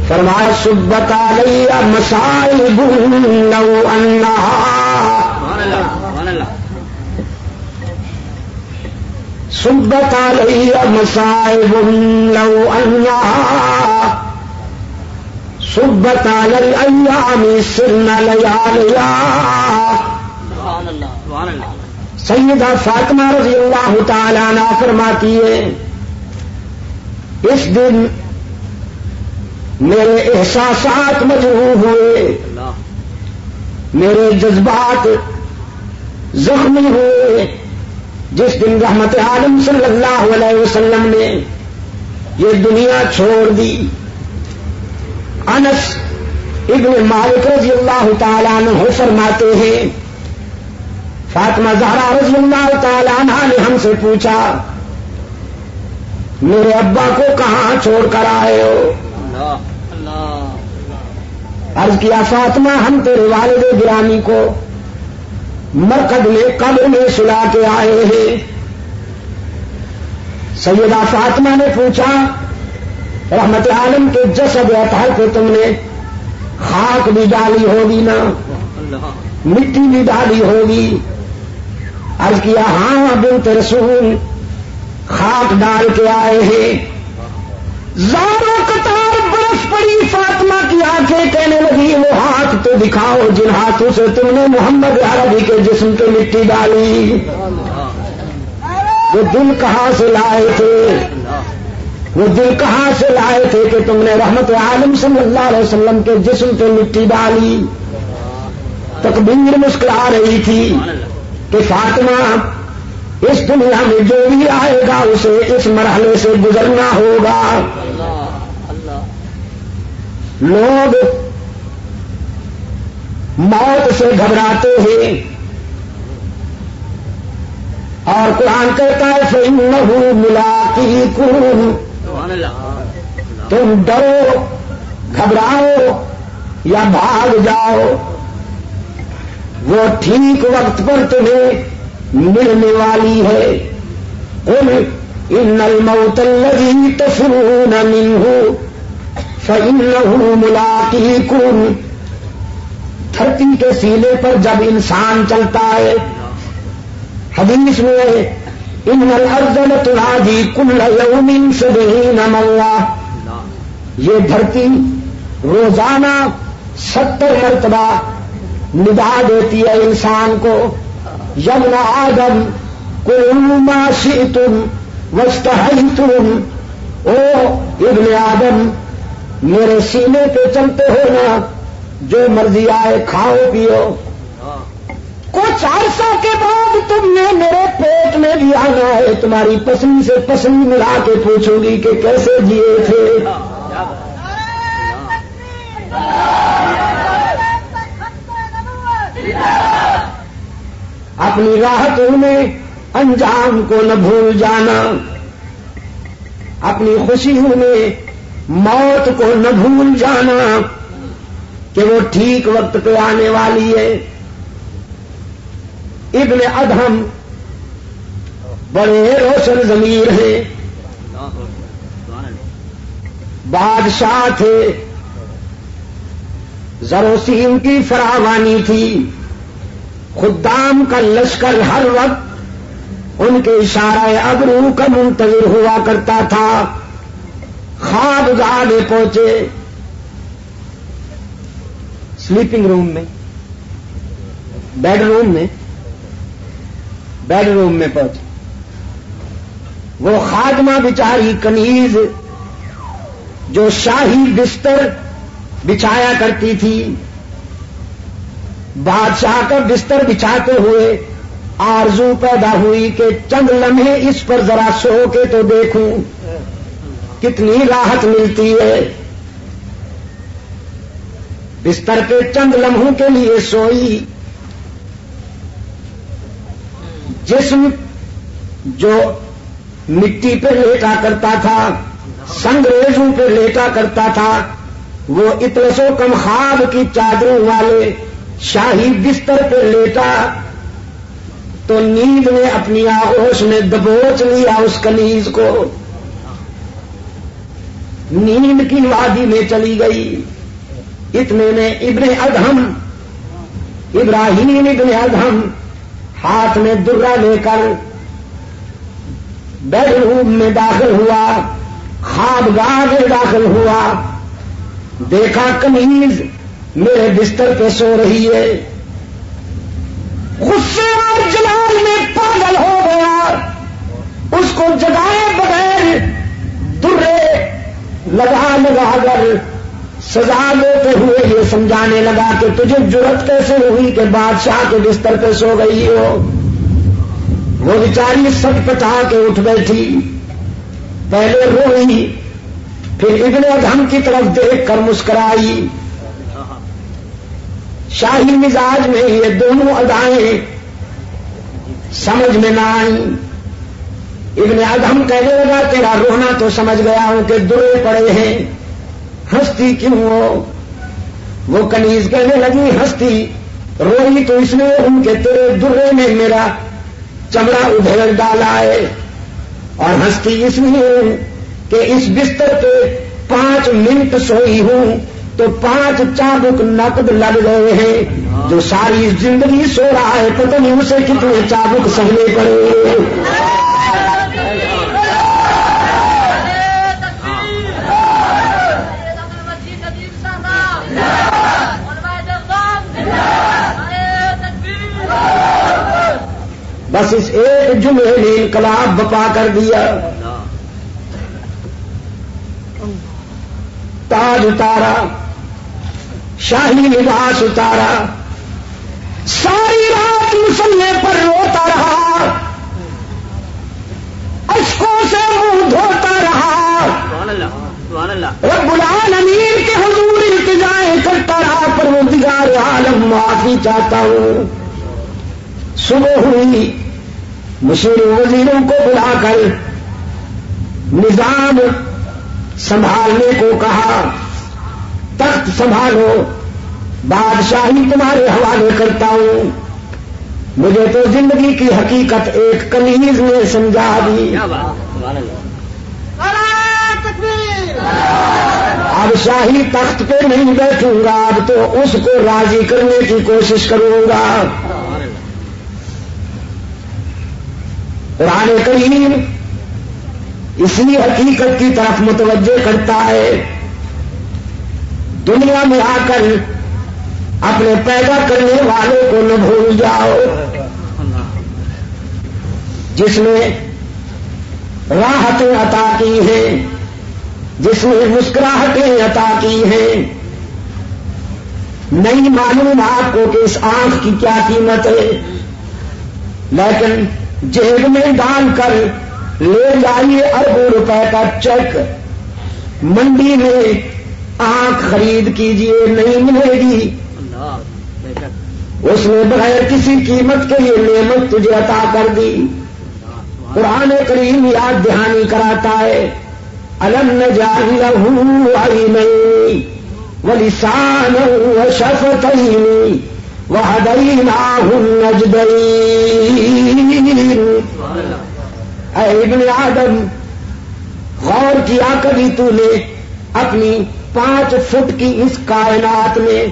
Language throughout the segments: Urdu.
فرمایا سبت علی مصائب لو انہا سبت علی مصائب لو انہا سبت علی الایام سرن لیالیا. سیدہ فاطمہ رضی اللہ تعالی عنہ فرماتی ہے اس دن میرے احساسات مجروح ہوئے, میرے جذبات زخمی ہوئے, جس دن رحمت عالم صلی اللہ علیہ وسلم نے یہ دنیا چھوڑ دی. انس ابن مالک رضی اللہ تعالیٰ عنہ فرماتے ہیں فاطمہ زہرا رضی اللہ تعالیٰ عنہ نے ہم سے پوچھا میرے ابا کو کہاں چھوڑ کر آئے ہو؟ عرض کیا فاطمہ ہم تیرے والد گرامی کو مرقد میں قبر میں سلا کے آئے ہیں. سیدہ فاطمہ نے پوچھا رحمت عالم کے جسد اطہر پہ تم نے خاک بھی ڈالی ہوگی نا, مٹی بھی ڈالی ہوگی؟ عرض کیا ہاں بنت رسول خاک ڈال کے آئے ہیں. زاروں قطار برف پڑی, فاطمہ کی آنکھیں کہنے لگی وہ ہاتھ تو دکھاؤ جن ہاتھوں سے تم نے محمد عربی کے جسم پہ مٹی ڈالی. وہ دل کہاں سے لائے تھے, وہ دل کہاں سے لائے تھے کہ تم نے رحمت عالم صلی اللہ علیہ وسلم کے جسم پہ مٹی ڈالی؟ تکبیر مسکرا رہی تھی کہ فاطمہ اس دنیا میں جو بھی آئے گا اسے اس مرحلے سے گزرنا ہوگا. لوگ موت سے گھبراتے ہیں اور قرآن کہتا ہے فَإِنَّهُ مُلَاقِيكُمْ. تم ڈرو گھبراؤ یا بھاگ جاؤ, وہ ٹھیک وقت پر تمہیں ملنے والی ہے. قُلْ إِنَّ الْمَوْتَ الَّذِي تَفِرُّونَ مِنْهُ فَإِنَّهُ مُلَاقِيكُمْ. دھرتی کے سینے پر جب انسان چلتا ہے, حدیث میں ان الارض لتنادی کل یوم 70 مرہ, یہ دھرتی روزانہ 70 مرتبہ ندا دیتی ہے انسان کو یبن آدم کلوا ما شئتم واستحیتم. او ابن آدم میرے سینے پہ چلتے ہو نا, جو مرضی آئے کھاؤ پیو. کچھ عرصہ کے بعد تم نے میرے پیٹ میں بھی آنا ہے, تمہاری پسلی سے پسلی ملا کے پوچھوں گی کہ کیسے جیے تھے. اپنی راحتوں میں انجام کو نہ بھول جانا, اپنی خوشیوں میں موت کو نہ بھول جانا کہ وہ ٹھیک وقت پہ آنے والی ہے. ابن ادہم بڑے روشن ضمیر ہیں, بادشاہ تھے, زر و سیم کی فراوانی تھی, خدام کا لشکر ہر وقت ان کے اشارہ ابرو کا منتظر ہوا کرتا تھا. خواب گاہ پہنچے, سلیپنگ روم میں, بیڈ روم میں پہنچے. وہ خادمہ بیچاری کنیز جو شاہی بستر بچھایا کرتی تھی, بادشاہ کا بستر بچھاتے ہوئے آرزو پیدا ہوئی کہ چند لمحے اس پر ذرا سو کے تو دیکھوں کتنی راحت ملتی ہے. بستر کے چند لمحوں کے لیے سوئی. جسم جو مٹی پہ لیٹا کرتا تھا, سنگریزوں پہ لیٹا کرتا تھا, وہ اطلس و کم خواب کی چادروں والے شاہی بستر پہ لیٹا تو نیند نے اپنی آغوش میں دبوچ لیا اس کنیز کو. نیند کی وادی میں چلی گئی. اتنے میں ابن ادہم، ابراہیم ابن ادہم ہاتھ میں درہ لے کر بیڈ روم میں داخل ہوا، خوابگاہ میں داخل ہوا. دیکھا کنیز میرے بستر پہ سو رہی ہے. غصے اور جلال میں پاگل ہو گیا. اس کو جگائے بغیر درے لگا کر سزا دیتے ہوئے یہ سمجھانے لگا کہ تجھے جرأت کیسے ہوئی کہ بادشاہ کے بستر پہ سو گئی ہو. وہ بیچاری سٹ پٹا کے اٹھ بیٹھی. پہلے روئی، پھر ابن ادہم کی طرف دیکھ کر مسکرائی. شاہی مزاج میں یہ دونوں ادائیں سمجھ میں نہ آئیں. ابن ادہم کہنے لگا تیرا رونا تو سمجھ گیا ہوں کہ درے پڑے ہیں، ہنستی کیوں ہو؟ وہ کنیز کہنے لگی ہنستی روئی تو اس لیے ہوں کہ تیرے درے نے میرا چمڑا ادھیڑ ڈالا ہے، اور ہنستی اس لیے کہ اس بستر پہ 5 منٹ سوئی ہوں تو 5 چابک نقد لگ گئے ہیں. جو ساری زندگی سو رہا ہے پتہ نہیں اسے کتنے چابک سہنے پڑے. بس اس ایک جملے نے انقلاب بپا کر دیا. تاج اتارا، شاہی لباس اتارا، ساری رات مسلے پر روتا رہا، اشکوں سے منہ دھوتا رہا، رب العالمین کے حضور التجائیں کرتا رہا، پروردگار عالم معافی چاہتا ہوں. صبح ہوئی، مشیر وزیروں کو بلا کر نظام سنبھالنے کو کہا. تخت سنبھالو، بادشاہی تمہارے حوالے کرتا ہوں. مجھے تو زندگی کی حقیقت ایک کنیز نے سمجھا دی. اب شاہی تخت پہ نہیں بیٹھوں گا، اب تو اس کو راضی کرنے کی کوشش کروں گا. قرآن کریم اسی حقیقت کی طرف متوجہ کرتا ہے. دنیا میں آ کر اپنے پیدا کرنے والوں کو نہ بھول جاؤ، جس نے راحتیں عطا کی ہیں، جس نے مسکراہٹیں عطا کی ہیں. نہیں معلوم آپ کو کہ اس آنکھ کی کیا قیمت ہے، لیکن جیب میں ڈال کر لے جائیے اربوں روپے کا چیک، منڈی میں آنکھ خرید کیجیے نہیں ملے گی. اس نے بغیر کسی قیمت کے یہ نعمت تجھے عطا کر دی. قرآن کریم یاد دہانی کراتا ہے، الم نجعل لہ عینین ولسانا وشفتین وہدیناہ النجدین. اے ابن آدم، غور کیا کبھی تو نے اپنی 5 فٹ کی اس کائنات میں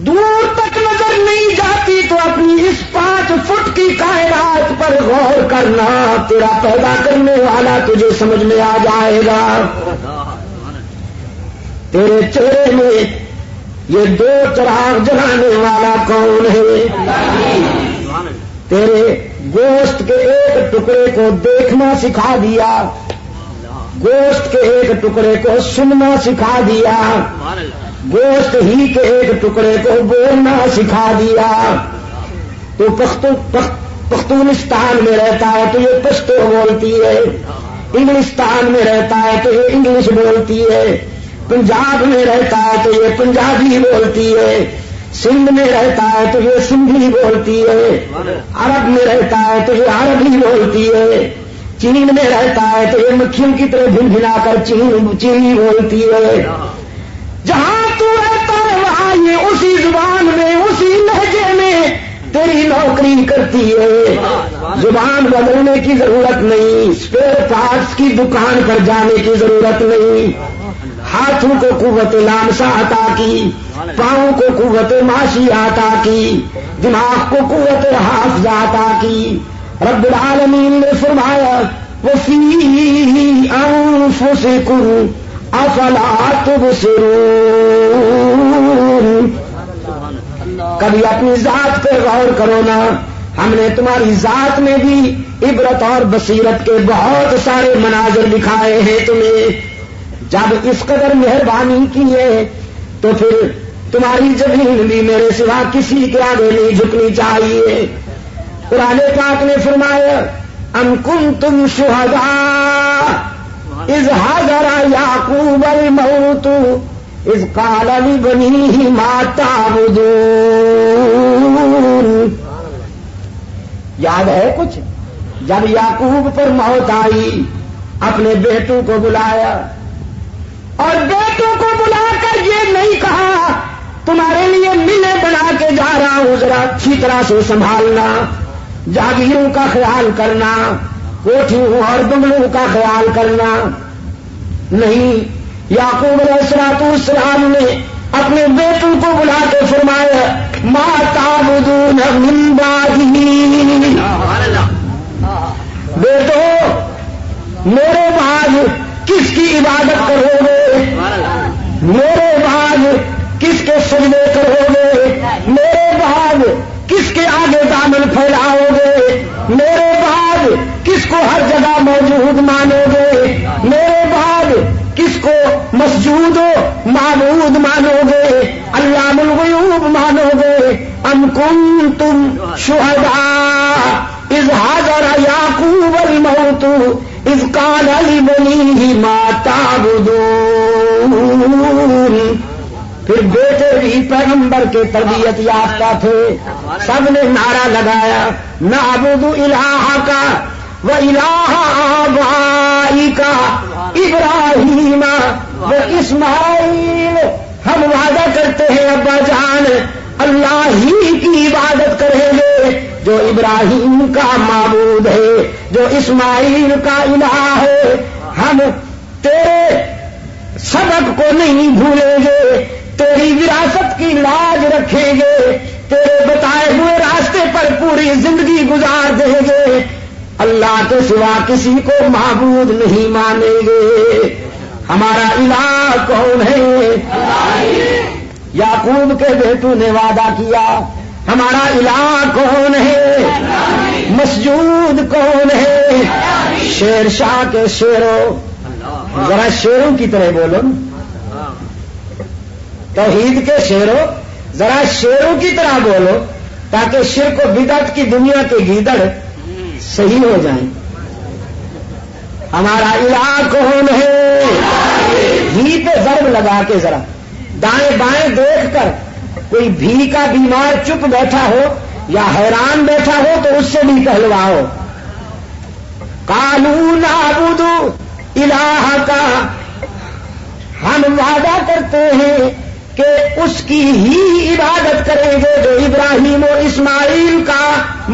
دور تک نظر نہیں جاتی تو اپنی اس 5 فٹ کی کائنات پر غور کرنا، تیرا پیدا کرنے والا تجھے سمجھ میں آ جائے گا. تیرے چہرے میں یہ 2 چراغ جلانے والا کون ہے؟ تیرے گوشت کے ایک ٹکڑے کو دیکھنا سکھا دیا، گوشت کے ایک ٹکڑے کو سننا سکھا دیا، گوشت ہی کے ایک ٹکڑے کو بولنا سکھا دیا. تو پختونستان میں رہتا ہے تو یہ پشتو بولتی ہے، انگلستان میں رہتا ہے تو یہ انگلش بولتی ہے، پنجاب میں رہتا ہے تو یہ پنجابی بولتی ہے، سندھ میں رہتا ہے تو یہ سندھی بولتی ہے، عرب میں رہتا ہے تو یہ عربی بولتی ہے، چین میں رہتا ہے تو یہ مکھیوں کی طرح بھن بھنا کر چینی بولتی ہے. جہاں تو رہتا ہے وہاں یہ اسی زبان میں، اسی لہجے میں تیری نوکری کرتی ہے، زبان بدلنے کی ضرورت نہیں، اسپیئر پارٹس کی دکان پر جانے کی ضرورت نہیں، ہاتھوں کو قوت لامسا عطا کی، پاؤں کو قوت ماشی عطا کی، دماغ کو قوت حافظہ عطا کی۔ رب العالمین نے فرمایا وَفِي أَنفُسِكُمْ أَفَلَا تُبْصِرُونَ، کبھی اپنی ذات پہ غور کرو نا، ہم نے تمہاری ذات میں بھی عبرت اور بصیرت کے بہت سارے مناظر دکھائے ہیں تمہیں۔ جب اس قدر مہربانی کی ہے تو پھر تمہاری زمین بھی میرے سوا کسی کے آگے نہیں جھکنی چاہیے۔ قرآن پاک نے فرمایا ام کنتم شہداء اذ حضر یعقوب الموت اذ قال لبنیہ ما تعبدون، یاد ہے کچھ؟ جب یعقوب پر موت آئی اپنے بیٹوں کو بلایا، اور بیٹوں کو بلا کر یہ نہیں کہا تمہارے لیے ملیں بنا کے جا رہا ہوں، ذرا اچھی طرح سے سنبھالنا، جاگیروں کا خیال کرنا، کوٹھیوں اور بنگلوں کا خیال کرنا نہیں۔ یعقوب علیہ السلام نے اپنے بیٹوں کو بلا کے فرمایا ما تعبدون من بعدی، بیٹو میرے بعد کس کی عبادت کرو گے، میرے بعد کس کے سجدے کرو گے، میرے بعد کس کے آگے دامن پھیلاؤ گے، میرے بعد کس کو ہر جگہ موجود مانو گے، میرے بعد کس کو مسجود و معبود مانو گے، علام الغیوب مانو گے۔ ام کنتم شہداء اذ حضر یعقوب الموت اذ قال لبنیہ ما تعبدون۔ پھر بیٹے بھی پیغمبر کے تربیت یافتہ تھے، سب نے نعرہ لگایا نعبد الہک و الہ آبائک ابراہیم و اسماعیل، ہم وعدہ کرتے ہیں ابا جان اللہ ہی کی عبادت کریں گے جو ابراہیم کا معبود ہے، جو اسماعیل کا الہ ہے، ہم تیرے سبق کو نہیں بھولیں گے، تیری وراثت کی لاج رکھیں گے، تیرے بتائے ہوئے راستے پر پوری زندگی گزار دیں گے، اللہ کے سوا کسی کو معبود نہیں مانیں گے۔ ہمارا الہ کون ہے؟ یعقوب کے بیٹوں نے وعدہ کیا ہمارا الہ کون ہے؟ مسجود کون ہے؟ شیر شاہ کے شیروں، ذرا شیروں کی طرح بولو، توحید کے شیروں ذرا شیروں کی طرح بولو تاکہ شرک و بدعت کی دنیا کے گیدڑ صحیح ہو جائیں۔ ہمارا الہ کون ہے؟ ہی پہ ضرب لگا کے ذرا دائیں بائیں دیکھ کر کوئی بھی کا بیمار چپ بیٹھا ہو یا حیران بیٹھا ہو تو اس سے بھی کہلواؤ قالوا نعبد الہک، ہم وعدہ کرتے ہیں کہ اس کی ہی عبادت کریں گے جو ابراہیم و اسماعیل کا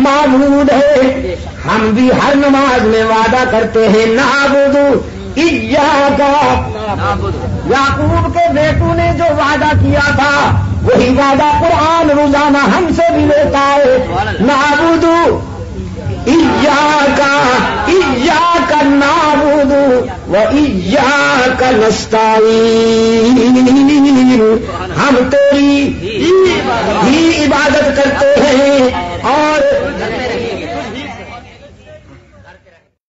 معبود ہے۔ ہم بھی ہر نماز میں وعدہ کرتے ہیں نعبد ایاک، یعقوب کے بیٹوں نے جو وعدہ کیا تھا وہی وعدہ قرآن روزانہ ہم سے بھی لیتا ہے نعبد ایاک، ایاک نعبد و ایاک نستعین، ہم تیری ہی